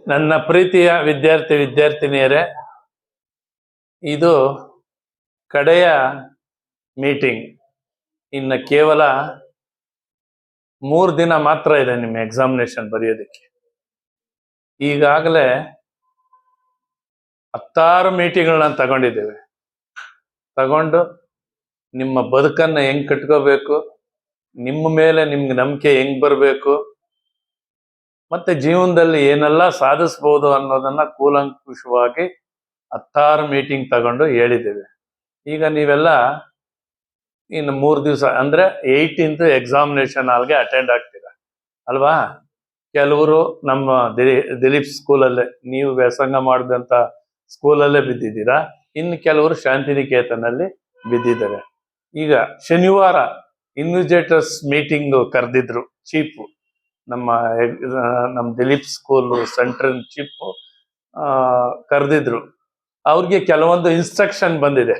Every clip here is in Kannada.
ನನ್ನ ಪ್ರೀತಿಯ ವಿದ್ಯಾರ್ಥಿನಿಯರೇ, ಇದು ಕಡೆಯ ಮೀಟಿಂಗ್. ಇನ್ನು ಕೇವಲ 3 ದಿನ ಮಾತ್ರ ಇದೆ ನಿಮ್ಮ ಎಕ್ಸಾಮಿನೇಷನ್ ಬರೆಯೋದಕ್ಕೆ. ಈಗಾಗಲೇ 16 ಮೀಟಿಂಗ್ಗಳನ್ನ ತಗೊಂಡಿದ್ದೇವೆ. ತಗೊಂಡು ನಿಮ್ಮ ಬದುಕನ್ನ ಹೆಂಗ್ ಕಟ್ಕೋಬೇಕು, ನಿಮ್ಮ ಮೇಲೆ ನಿಮ್ಗೆ ನಂಬಿಕೆ ಹೆಂಗ್ ಬರಬೇಕು, ಮತ್ತೆ ಜೀವನದಲ್ಲಿ ಏನೆಲ್ಲ ಸಾಧಿಸ್ಬೋದು ಅನ್ನೋದನ್ನ ಕೂಲಂಕುಷವಾಗಿ 16 ಮೀಟಿಂಗ್ ತಗೊಂಡು ಹೇಳಿದ್ದೇವೆ. ಈಗ ನೀವೆಲ್ಲ ಇನ್ನು 3 ದಿವಸ ಅಂದ್ರೆ 18th ಎಕ್ಸಾಮಿನೇಷನ್ ಹಾಲ್ಗೆ ಅಟೆಂಡ್ ಆಗ್ತೀರಾ ಅಲ್ವಾ? ಕೆಲವರು ನಮ್ಮ ದಿಲೀಪ್ ಸ್ಕೂಲಲ್ಲೇ, ನೀವು ವ್ಯಾಸಂಗ ಮಾಡಿದಂತ ಸ್ಕೂಲಲ್ಲೇ ಬಿದ್ದಿದ್ದೀರಾ. ಇನ್ನು ಕೆಲವರು ಶಾಂತಿನಿಕೇತನಲ್ಲಿ ಬಿದ್ದಿದ್ದಾರೆ. ಈಗ ಶನಿವಾರ ಇನ್ವಿಜೇಟರ್ಸ್ ಮೀಟಿಂಗ್ ಕರೆದಿದ್ರು ಚೀಫ್, ನಮ್ಮ ದಿಲೀಪ್ ಸ್ಕೂಲ್ ಸೆಂಟ್ರಲ್ ಚೀಫ್ ಕರೆದಿದ್ರು. ಅವ್ರಿಗೆ ಕೆಲವೊಂದು ಇನ್ಸ್ಟ್ರಕ್ಷನ್ ಬಂದಿದೆ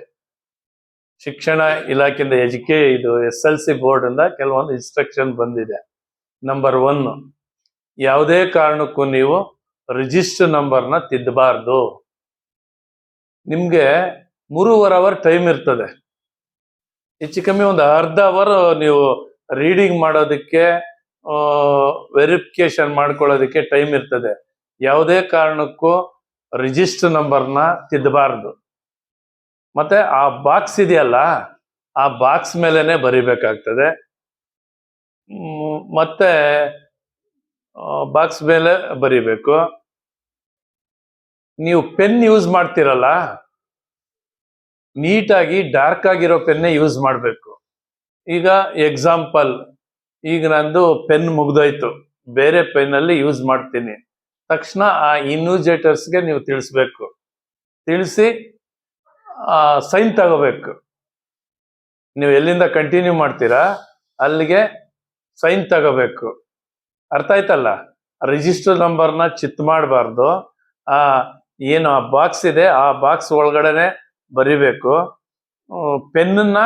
ಶಿಕ್ಷಣ ಇಲಾಖೆಯಿಂದ, ಇದು SLC ಬೋರ್ಡ್ ಇಂದ ಕೆಲವೊಂದು ಇನ್ಸ್ಟ್ರಕ್ಷನ್ ಬಂದಿದೆ. ನಂಬರ್ 1, ಯಾವುದೇ ಕಾರಣಕ್ಕೂ ನೀವು ರಿಜಿಸ್ಟರ್ ನಂಬರ್ನ ತಿದ್ದಬಾರ್ದು. ನಿಮ್ಗೆ 3.5 ಅವರ್ ಟೈಮ್ ಇರ್ತದೆ. ಹೆಚ್ಚು ಕಮ್ಮಿ ಒಂದು ಅರ್ಧ ಅವರ್ ನೀವು ರೀಡಿಂಗ್ ಮಾಡೋದಕ್ಕೆ, ವೆರಿಫಿಕೇಶನ್ ಮಾಡ್ಕೊಳ್ಳೋದಕ್ಕೆ ಟೈಮ್ ಇರ್ತದೆ. ಯಾವುದೇ ಕಾರಣಕ್ಕೂ ರಿಜಿಸ್ಟರ್ ನಂಬರ್ನ ತಿದ್ದಬಾರ್ದು. ಮತ್ತೆ ಆ ಬಾಕ್ಸ್ ಇದೆಯಲ್ಲ, ಆ ಬಾಕ್ಸ್ ಮೇಲೆನೆ ಬರಿಬೇಕಾಗ್ತದೆ. ಮತ್ತೆ ಬಾಕ್ಸ್ ಮೇಲೆ ಬರಿಬೇಕು. ನೀವು ಪೆನ್ ಯೂಸ್ ಮಾಡ್ತಿರಲ್ಲ, ನೀಟಾಗಿ ಡಾರ್ಕ್ ಆಗಿರೋ ಪೆನ್ನೇ ಯೂಸ್ ಮಾಡಬೇಕು. ಈಗ ಎಕ್ಸಾಂಪಲ್, ಈಗ ನಂದು ಪೆನ್ ಮುಗ್ದೋಯ್ತು, ಬೇರೆ ಪೆನ್ನಲ್ಲಿ ಯೂಸ್ ಮಾಡ್ತೀನಿ. ತಕ್ಷಣ ಆ ಇನ್ವಿಜೇಟರ್ಸ್ಗೆ ನೀವು ತಿಳಿಸ್ಬೇಕು. ತಿಳಿಸಿ ಸೈನ್ ತಗೋಬೇಕು. ನೀವು ಎಲ್ಲಿಂದ ಕಂಟಿನ್ಯೂ ಮಾಡ್ತೀರಾ ಅಲ್ಲಿಗೆ ಸೈನ್ ತಗೋಬೇಕು. ಅರ್ಥ ಆಯ್ತಲ್ಲ? ರಿಜಿಸ್ಟರ್ ನಂಬರ್ನ ಚಿತ್ ಮಾಡಬಾರ್ದು. ಏನು ಆ ಬಾಕ್ಸ್ ಇದೆ, ಆ ಬಾಕ್ಸ್ ಒಳಗಡೆನೆ ಬರಿಬೇಕು. ಪೆನ್ನ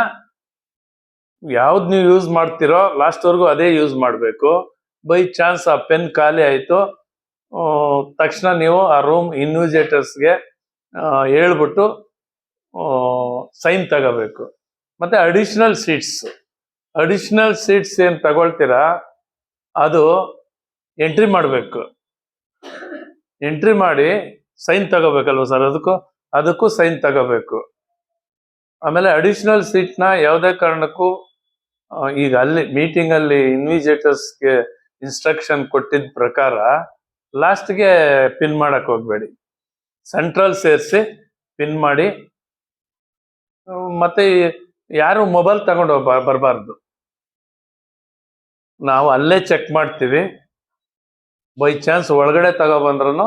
ಯಾವ್ದು ನೀವು ಯೂಸ್ ಮಾಡ್ತೀರೋ ಲಾಸ್ಟ್ವರೆಗೂ ಅದೇ ಯೂಸ್ ಮಾಡಬೇಕು. ಬೈ ಚಾನ್ಸ್ ಆ ಪೆನ್ ಖಾಲಿ ಆಯಿತು, ತಕ್ಷಣ ನೀವು ಆ ರೂಮ್ ಇನ್ವಿಜೇಟರ್ಸ್ಗೆ ಹೇಳ್ಬಿಟ್ಟು ಸೈನ್ ತಗೋಬೇಕು. ಮತ್ತೆ ಅಡಿಷನಲ್ ಸೀಟ್ಸ್ ಏನು ತಗೊಳ್ತೀರಾ ಅದು ಎಂಟ್ರಿ ಮಾಡಬೇಕು. ಎಂಟ್ರಿ ಮಾಡಿ ಸೈನ್ ತಗೋಬೇಕಲ್ವ ಸರ್? ಅದಕ್ಕೂ ಸೈನ್ ತಗೋಬೇಕು. ಆಮೇಲೆ ಅಡಿಷನಲ್ ಸೀಟ್ನ ಯಾವುದೇ ಕಾರಣಕ್ಕೂ ಈಗ ಅಲ್ಲಿ ಮೀಟಿಂಗ್ ಅಲ್ಲಿ ಇನ್ವಿಜೇಟರ್ಸ್ಗೆ ಇನ್ಸ್ಟ್ರಕ್ಷನ್ ಕೊಟ್ಟಿದ್ದ ಪ್ರಕಾರ ಲಾಸ್ಟ್ಗೆ ಪಿನ್ ಮಾಡಕ್ ಹೋಗ್ಬೇಡಿ. ಸೆಂಟ್ರಲ್ ಸೇರಿಸಿ ಪಿನ್ ಮಾಡಿ. ಮತ್ತೆ ಯಾರು ಮೊಬೈಲ್ ತಗೊಂಡು ಬರಬಾರ್ದು. ನಾವು ಅಲ್ಲೇ ಚೆಕ್ ಮಾಡ್ತೀವಿ. ಬೈ ಚಾನ್ಸ್ ಒಳಗಡೆ ತಗೊಬಂದ್ರೂ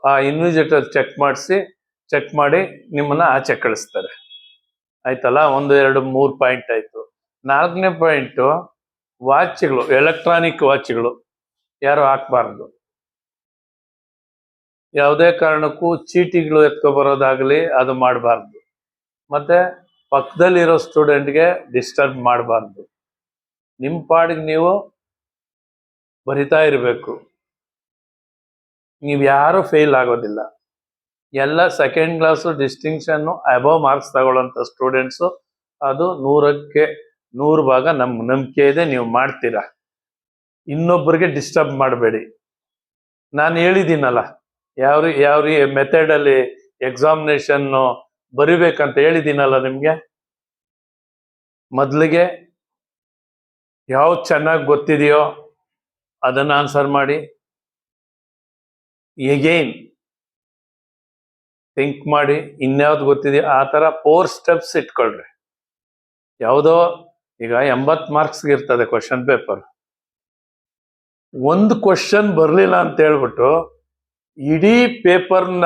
ಆ ಇನ್ವಿಜೇಟರ್ ಚೆಕ್ ಮಾಡಿ ನಿಮ್ಮನ್ನ ಆಚೆ ಕಳಿಸ್ತಾರೆ. ಆಯ್ತಲ್ಲ? 1, 2, 3 ಪಾಯಿಂಟ್ ಆಯ್ತು. 4ನೇ ಪಾಯಿಂಟು, ವಾಚ್ಗಳು, ಎಲೆಕ್ಟ್ರಾನಿಕ್ ವಾಚ್ಗಳು ಯಾರು ಹಾಕ್ಬಾರ್ದು. ಯಾವುದೇ ಕಾರಣಕ್ಕೂ ಚೀಟಿಗಳು ಎತ್ಕೊಬರೋದಾಗ್ಲಿ ಅದು ಮಾಡಬಾರ್ದು. ಮತ್ತೆ ಪಕ್ಕದಲ್ಲಿರೋ ಸ್ಟೂಡೆಂಟ್ಗೆ ಡಿಸ್ಟರ್ಬ್ ಮಾಡಬಾರ್ದು. ನಿಮ್ಮ ಪಾಡಿಗೆ ನೀವು ಬರಿತಾ ಇರಬೇಕು. ನೀವು ಯಾರು ಫೇಲ್ ಆಗೋದಿಲ್ಲ. ಎಲ್ಲ second class distinction above marks ತಗೊಳ್ಳೋಂಥ ಸ್ಟೂಡೆಂಟ್ಸು. ಅದು 100ಕ್ಕೆ 100 ಭಾಗ ನಮ್ಮ ನಂಬಿಕೆ ಇದೆ, ನೀವು ಮಾಡ್ತೀರಾ. ಇನ್ನೊಬ್ಬರಿಗೆ ಡಿಸ್ಟರ್ಬ್ ಮಾಡಬೇಡಿ. ನಾನು ಹೇಳಿದ್ದೀನಲ್ಲ ಯಾವ ಮೆಥಡಲ್ಲಿ ಎಕ್ಸಾಮಿನೇಷನ್ ಬರಿಬೇಕಂತ ಹೇಳಿದ್ದೀನಲ್ಲ ನಿಮ್ಗೆ. ಮೊದಲಿಗೆ ಯಾವ್ದು ಚೆನ್ನಾಗಿ ಗೊತ್ತಿದೆಯೋ ಅದನ್ನ ಆನ್ಸರ್ ಮಾಡಿ. ಎಗೈನ್ ಥಿಂಕ್ ಮಾಡಿ, ಇನ್ಯಾವ್ದು ಗೊತ್ತಿದೆಯೋ ಆ ಥರ 4 ಸ್ಟೆಪ್ಸ್ ಇಟ್ಕೊಳ್ರಿ. ಯಾವುದೋ ಈಗ 80 ಮಾರ್ಕ್ಸ್ಗೆ ಇರ್ತದೆ ಕ್ವಶನ್ ಪೇಪರ್. ಒಂದು ಕ್ವಶನ್ ಬರಲಿಲ್ಲ ಅಂತ ಹೇಳ್ಬಿಟ್ಟು ಇಡೀ ಪೇಪರ್ನ